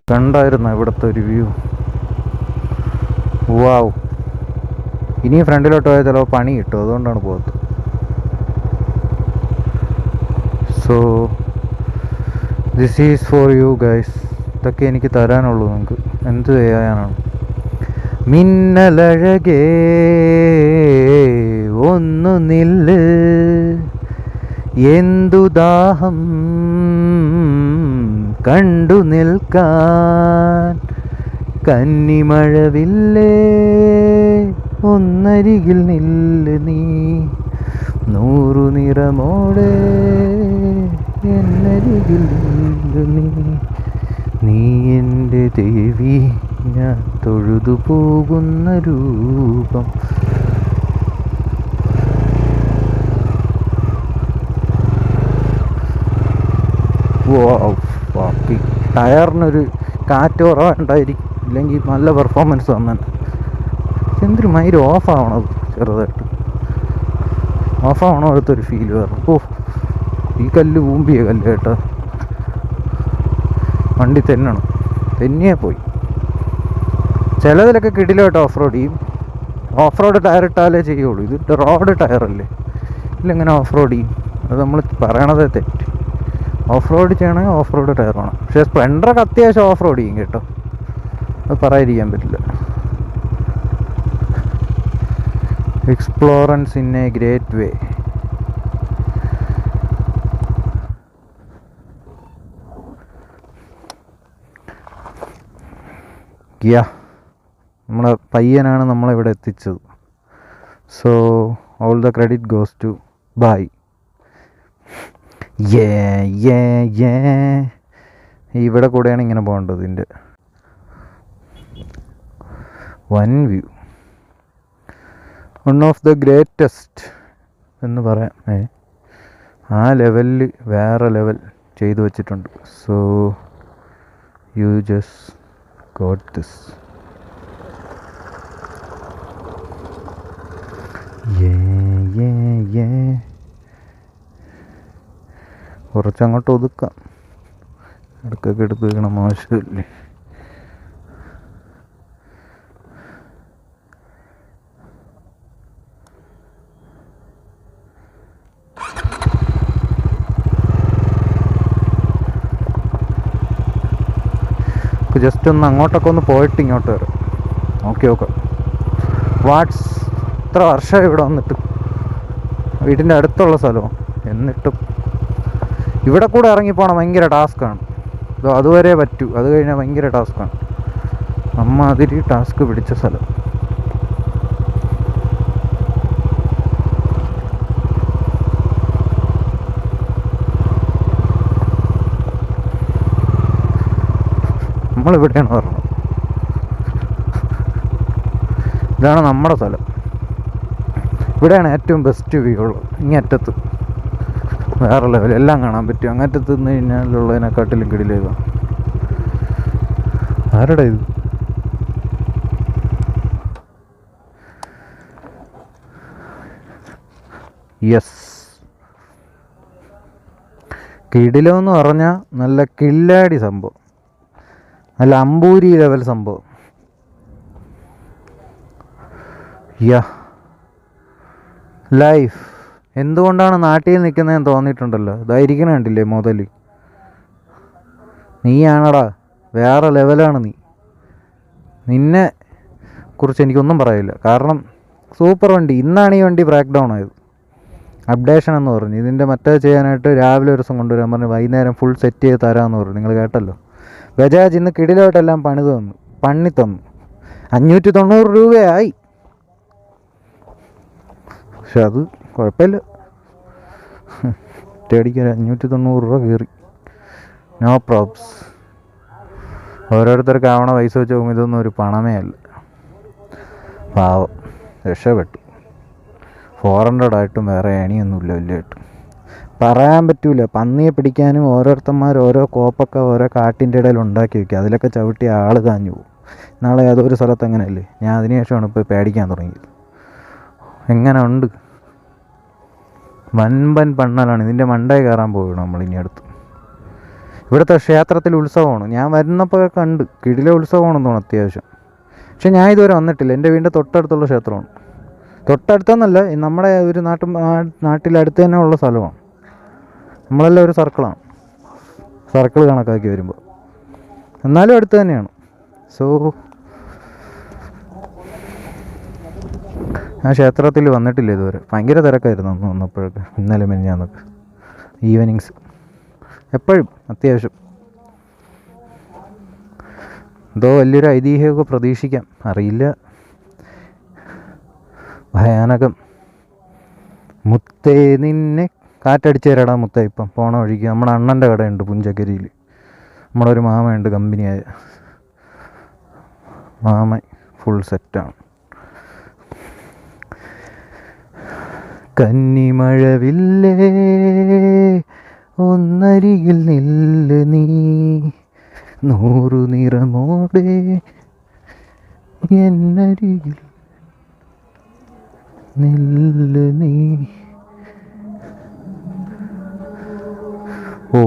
കണ്ടായിരുന്നു ഇവിടുത്തെ ഒരു വ്യൂ. വാവ്. ഇനി ഫ്രണ്ടിലോട്ട് പോയാൽ ചിലപ്പോൾ പണി കിട്ടും, അതുകൊണ്ടാണ് പോകത്ത്. So this is for you guys. ഇതൊക്കെ എനിക്ക് തരാനുള്ളൂ. നിങ്ങൾക്ക് എന്ത് ചെയ്യാനാണ്? മിന്നലഴകേ ഒന്നു നില്ല്, എന്തു ദാഹം കണ്ടു നിൽക്കാൻ, കന്നിമഴവില്ലേ ഒന്നരികിൽ നില്ല് നീ, 100 നിറമോടെ എന്നരികിൽ നില്ല് നീ, നീ എൻ്റെ ദേവി ഞാൻ തൊഴുതു പോകുന്ന രൂപം. ടയറിനൊരു കാറ്റ് കുറവുണ്ടായിരിക്കും, ഇല്ലെങ്കിൽ നല്ല പെർഫോമൻസ് തന്നെ. എന്തൊരു മൈര് ഓഫാവണത്, ചെറുതായിട്ട് ഓഫാവണ അടുത്തൊരു ഫീൽ വേറെ. ഓ, ഈ കല്ല് ഊമ്പിയ കല്ല് കേട്ടോ. വണ്ടി തെന്നണം, തെന്നിയേ പോയി. ചിലതിലൊക്കെ കിടിലോട്ട് ഓഫ് റോഡ് ചെയ്യും. ഓഫ് റോഡ് ടയർ ഇട്ടാലേ ചെയ്യുള്ളൂ. ഇത് റോഡ് ടയറല്ലേ, ഇല്ലെങ്ങനെ ഓഫ് റോഡ് ചെയ്യും? അത് നമ്മൾ പറയണതേ തെറ്റ്. ഓഫ് റോഡ് ചെയ്യണമെങ്കിൽ ഓഫ് റോഡ് ടയർ വേണം. പക്ഷേ സ്പ്ലെൻഡറൊക്കെ അത്യാവശ്യം ഓഫ് റോഡ് ചെയ്യും കേട്ടോ, അത് പറയാതിരിക്കാൻ പറ്റില്ല. Explorers in a great way. Yeah, നമ്മുടെ പയ്യനാണ് നമ്മളിവിടെ എത്തിച്ചത്. So all the credit goes to ബായ്. ഇവിടെ കൂടെയാണ് ഇങ്ങനെ പോകേണ്ടത്. ഇതിൻ്റെ one view, one of the greatest എന്ന് പറയാം. ആ ലെവലിൽ വേറെ ലെവൽ ചെയ്തു വച്ചിട്ടുണ്ട്. So you just got this. കുറച്ചങ്ങോട്ട് ഒതുക്കാം, ഇടയ്ക്കൊക്കെ എടുത്ത് വെക്കണം, മോശമില്ലേ? ജസ്റ്റ് ഒന്ന് അങ്ങോട്ടൊക്കെ ഒന്ന് പോയിട്ട് ഇങ്ങോട്ട് വരാം. ഓക്കെ. ഇത്ര വർഷമായി ഇവിടെ വന്നിട്ട്, വീട്ടിൻ്റെ അടുത്തുള്ള സ്ഥലവും, എന്നിട്ടും ഇവിടെ കൂടെ ഇറങ്ങിപ്പോണം ഭയങ്കര ടാസ്ക്കാണ്. അതുവരെ പറ്റൂ, അത് കഴിഞ്ഞാൽ ഭയങ്കര ടാസ്ക്കാണ്. അതിരി ടാസ്ക് പിടിച്ച സ്ഥലം. നമ്മളിവിടെയാണ് പറഞ്ഞത്. ഇതാണ് നമ്മുടെ സ്ഥലം. ഇവിടെയാണ് ഏറ്റവും ബെസ്റ്റ് വ്യൂ ഉള്ളത്. ഇങ്ങറ്റത്ത് വേറെ ലെവൽ എല്ലാം കാണാൻ പറ്റും. അങ്ങറ്റത്ത് നിന്ന് കഴിഞ്ഞാലുള്ളതിനെക്കാട്ടിലും കിടിലേതാണ്. ആരുടെ ഇത്? യെസ്, കിടിലമെന്ന് പറഞ്ഞാൽ നല്ല കില്ലാടി സംഭവം, നല്ല അമ്പൂരി ലെവൽ സംഭവം. ലൈഫ് എന്തുകൊണ്ടാണ് നാട്ടിൽ നിൽക്കുന്നതെന്ന് തോന്നിയിട്ടുണ്ടല്ലോ. ഇതായിരിക്കണ കണ്ടില്ലേ മുതൽ. നീയാണടാ, വേറെ ലെവലാണ് നീ. നിന്നെ കുറിച്ച് എനിക്കൊന്നും പറയില്ല, കാരണം സൂപ്പർ വണ്ടി. ഇന്നാണ് ഈ വണ്ടി ബ്രേക്ക് ഡൗൺ ആയത്. അപ്ഡേഷൻ എന്ന് പറഞ്ഞു. ഇതിൻ്റെ മറ്റേ ചെയ്യാനായിട്ട് രാവിലെ ഒരു ദിവസം കൊണ്ടുവരാൻ പറഞ്ഞു, വൈകുന്നേരം ഫുൾ സെറ്റ് ചെയ്ത് തരാമെന്ന് പറഞ്ഞു. നിങ്ങൾ കേട്ടല്ലോ. ബജാജ് ഇന്ന് കിടിലോട്ടെല്ലാം പണി തന്നു. 590 രൂപയായി. പക്ഷെ അത് കുഴപ്പമില്ല, ഒറ്റയടിക്ക് 590 രൂപ കയറി. No probs. ഓരോരുത്തർക്ക് ആവണ പൈസ വെച്ച് നോക്കുമ്പോൾ ഇതൊന്നും ഒരു പണമേ അല്ല. പാവം, രക്ഷപ്പെട്ടു. 400 ആയിട്ടും വേറെ ഏണിയൊന്നുമില്ല വലിയായിട്ട്. പറയാൻ പറ്റൂല. പന്നിയെ പിടിക്കാനും ഓരോരുത്തന്മാർ ഓരോ കോപ്പൊക്കെ ഓരോ കാട്ടിൻ്റെ ഇടയിൽ ഉണ്ടാക്കി വയ്ക്കുക. അതിലൊക്കെ ചവിട്ടി ആൾ കാഞ്ഞു പോകും. നാളെ ഏതൊരു സ്ഥലത്ത് അങ്ങനെയല്ലേ. ഞാൻ അതിനുശേഷമാണ് ഇപ്പോൾ പേടിക്കാൻ തുടങ്ങിയത്. എങ്ങനെ ഉണ്ട്? വൻപൻ പണ്ണലാണ്. ഇതിൻ്റെ മണ്ടയിൽ കയറാൻ പോവുകയാണ് നമ്മളിനി അടുത്ത്. ഇവിടുത്തെ ക്ഷേത്രത്തിൽ ഉത്സവമാണ്. ഞാൻ വരുന്നപ്പോൾ കണ്ട് കിടിലെ ഉത്സവമാണെന്ന് തോന്നുന്നു അത്യാവശ്യം. പക്ഷെ ഞാൻ ഇതുവരെ വന്നിട്ടില്ല. എൻ്റെ വീടിൻ്റെ തൊട്ടടുത്തുള്ള ക്ഷേത്രമാണ്. തൊട്ടടുത്തെന്നല്ല, നമ്മുടെ ഒരു നാട്ടിലടുത്ത് തന്നെ ഉള്ള സ്ഥലമാണ്. നമ്മളെല്ലാം ഒരു സർക്കിളാണ്, സർക്കിൾ കണക്കാക്കി വരുമ്പോൾ. എന്നാലും അടുത്ത് തന്നെയാണ്. സോ ഞാൻ ക്ഷേത്രത്തിൽ വന്നിട്ടില്ല ഇതുവരെ. ഭയങ്കര തിരക്കായിരുന്നു അന്ന് വന്നപ്പോഴൊക്കെ, ഇന്നലെ മെനിഞ്ഞാന്നൊക്കെ ഈവനിങ്സ്. എപ്പോഴും അത്യാവശ്യം എന്തോ വലിയൊരു ഐതിഹ്യമൊക്കെ പ്രതീക്ഷിക്കാം, അറിയില്ല. ഭയാനകം. മുത്തേ നിന്നെ കാറ്റടിച്ച് തരാടാ മുത്തേ. ഇപ്പം പോണ വഴിക്ക് നമ്മുടെ അണ്ണൻ്റെ കടയുണ്ട് പുഞ്ചക്കരിയിൽ. നമ്മുടെ ഒരു മാമയുണ്ട്, കമ്പനിയായ മാമ, ഫുൾ സെറ്റാണ്. കന്നിമഴവില്ലേ ഒന്നരികിൽ നില്ല് നീ, 100 നിറമോടെ എന്നരികിൽ നില്ല് നീ. ഓ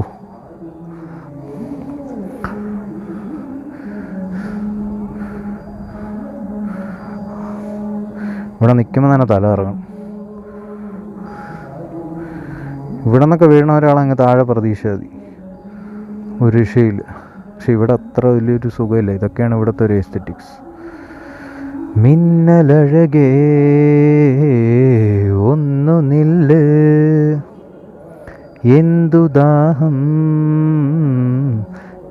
ഇവിടെ നിൽക്കുമ്പോൾ തന്നെ തല ഇറങ്ങും. ഇവിടെ നിന്നൊക്കെ വീണ ഒരാളങ്ങ് താഴെ പ്രതീക്ഷ മതി, ഒരു രക്ഷയില്ല. പക്ഷെ ഇവിടെ അത്ര വലിയൊരു സുഖമില്ല. ഇതൊക്കെയാണ് ഇവിടുത്തെ ഒരു എസ്തെറ്റിക്സ്. മിന്നലഴകേ ഒന്നു നില്ല്, എന്തു ദാഹം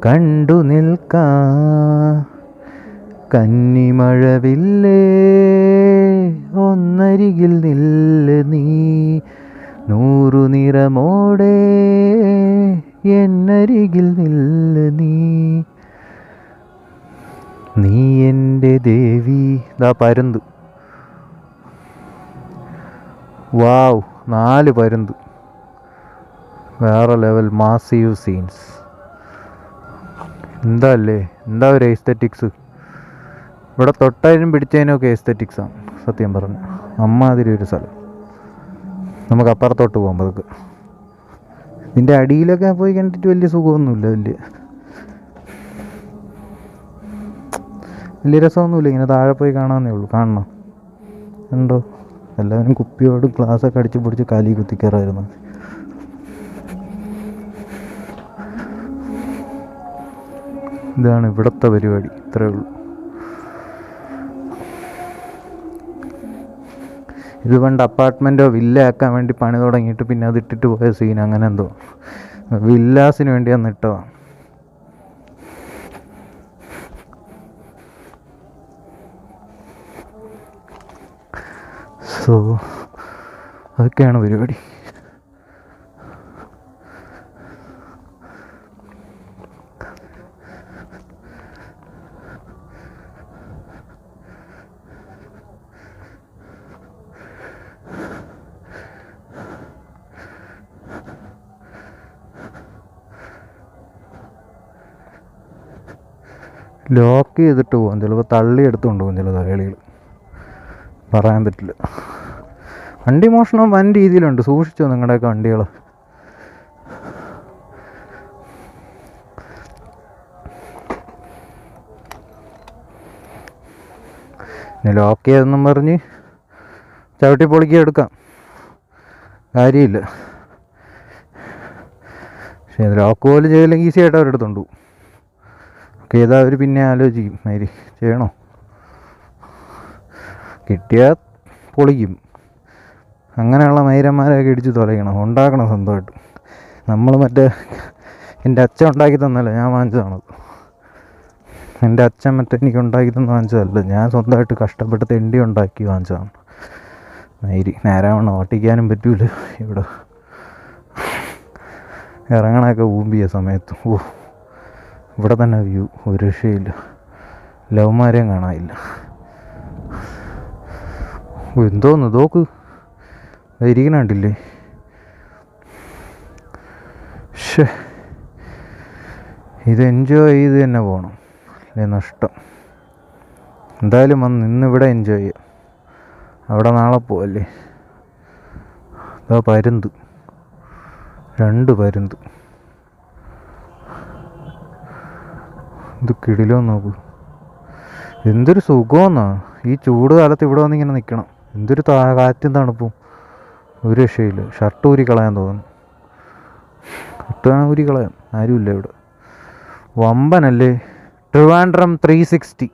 കണ്ടു നിൽക്കാ, കന്നിമഴവില്ലേ ഒന്നരികിൽ നില്ല് നീ, 100 നിറമോടെ എന്നരികിൽ നില്ല് നീ. നീ എൻ്റെ ദേവി. ദാ പരുന്ത്. വാവ്, 4 പരുന്ത്. വേറെ ലെവൽ മാസീവ് സീൻസ്. എന്താ അല്ലേ, എന്താ ഒരു എസ്തെറ്റിക്സ്. ഇവിടെ തൊട്ടതിനും പിടിച്ചതിനൊക്കെ എസ്തെറ്റിക്സാണ് സത്യം പറഞ്ഞു. അമ്മാതിരി ഒരു സ്ഥലം. നമുക്ക് അപ്പുറത്തോട്ട് പോകുമ്പോൾ അതൊക്കെ ഇതിൻ്റെ അടിയിലൊക്കെ പോയി കണ്ടിട്ട് വലിയ സുഖമൊന്നുമില്ല, വലിയ രസമൊന്നുമില്ല. ഇങ്ങനെ താഴെ പോയി കാണാമെന്നേ ഉള്ളൂ. കാണണം ഉണ്ടോ? എല്ലാവരും കുപ്പിയോട് ഗ്ലാസ്സൊക്കെ അടിച്ച് പിടിച്ച് കാലി കുത്തിക്കയറായിരുന്നു. ഇതാണ് ഇവിടുത്തെ പരിപാടി, ഇത്രയേ ഉള്ളൂ. ഇത് പണ്ട് അപ്പാർട്ട്മെൻറ്റോ വില്ല ആക്കാൻ വേണ്ടി പണി തുടങ്ങിയിട്ട് പിന്നെ അത് ഇട്ടിട്ട് പോയ സീൻ, അങ്ങനെ എന്തോ വില്ലാസിന് വേണ്ടി അന്ന് ഇട്ടതാണ്. സോ അതൊക്കെയാണ് പരിപാടി. ലോക്ക് ചെയ്തിട്ട് പോകും, ചിലപ്പോൾ തള്ളി എടുത്തുകൊണ്ട് പോകും ചില തലകളികൾ, പറയാൻ പറ്റില്ല. വണ്ടി മോഷണം വൻ രീതിയിലുണ്ട്, സൂക്ഷിച്ചോ നിങ്ങളുടെയൊക്കെ വണ്ടികൾ. പിന്നെ ലോക്ക് ചെയ്തെന്നും പറഞ്ഞ് ചവിട്ടി പൊളിക്കുക എടുക്കാം, കാര്യമില്ല. പക്ഷേ ലോക്ക് പോലും ചെയ്തില്ലെങ്കിൽ ഈസി ആയിട്ട് അവരെടുത്തുകൊണ്ട് പോകും. ചെയ്താൽ അവർ പിന്നെ ആലോചിക്കും, മാതിരി ചെയ്യണോ, കിട്ടിയാൽ പൊളിക്കും. അങ്ങനെയുള്ള മൈരന്മാരെയൊക്കെ ഇടിച്ച് തുലയ്ക്കണം, ഉണ്ടാക്കണം സ്വന്തമായിട്ട്. നമ്മൾ മറ്റേ എൻ്റെ അച്ഛൻ ഉണ്ടാക്കി തന്നല്ല ഞാൻ വാങ്ങിച്ചതാണത്. എൻ്റെ അച്ഛൻ മറ്റേ എനിക്ക് ഉണ്ടാക്കി തന്ന് വാങ്ങിച്ചതല്ല, ഞാൻ സ്വന്തമായിട്ട് കഷ്ടപ്പെട്ട് തെണ്ടി ഉണ്ടാക്കി വാങ്ങിച്ചതാണ്. മൈരി നേരാവണ്ണം ഓട്ടിക്കാനും പറ്റൂല. ഇവിടെ ഇറങ്ങണമൊക്കെ ഊമ്പിയ സമയത്ത് ഇവിടെ തന്നെ വ്യൂ ഒരു രക്ഷയില്ല, ലവ്മാരെയും കാണാനില്ല. എന്തോന്ന് നോക്ക്, ഇരിക്കണണ്ടില്ലേ. ഷേ, ഇത് എൻജോയ് ചെയ്ത് തന്നെ പോകണം, അല്ലേ നഷ്ടം. എന്തായാലും വന്ന് ഇന്നിവിടെ എൻജോയ് ചെയ്യാം, അവിടെ നാളെ പോവല്ലേ. അതാ പരുന്ത്, 2 പരുന്ത്. ഇത് കിടിലോ നോക്കൂ, എന്തൊരു സുഖമെന്നാ ഈ ചൂട് കാലത്ത് ഇവിടെ വന്നിങ്ങനെ നിൽക്കണം. എന്തൊരു കാറ്റും തണുപ്പും, ഒരു രക്ഷയില്ല. ഷർട്ട് ഊരി കളയാൻ തോന്നുന്നു, ഷർട്ട് ഊരി കളയാൻ ആരുമില്ല ഇവിടെ. വമ്പനല്ലേ ട്രിവാൻഡ്രം 360.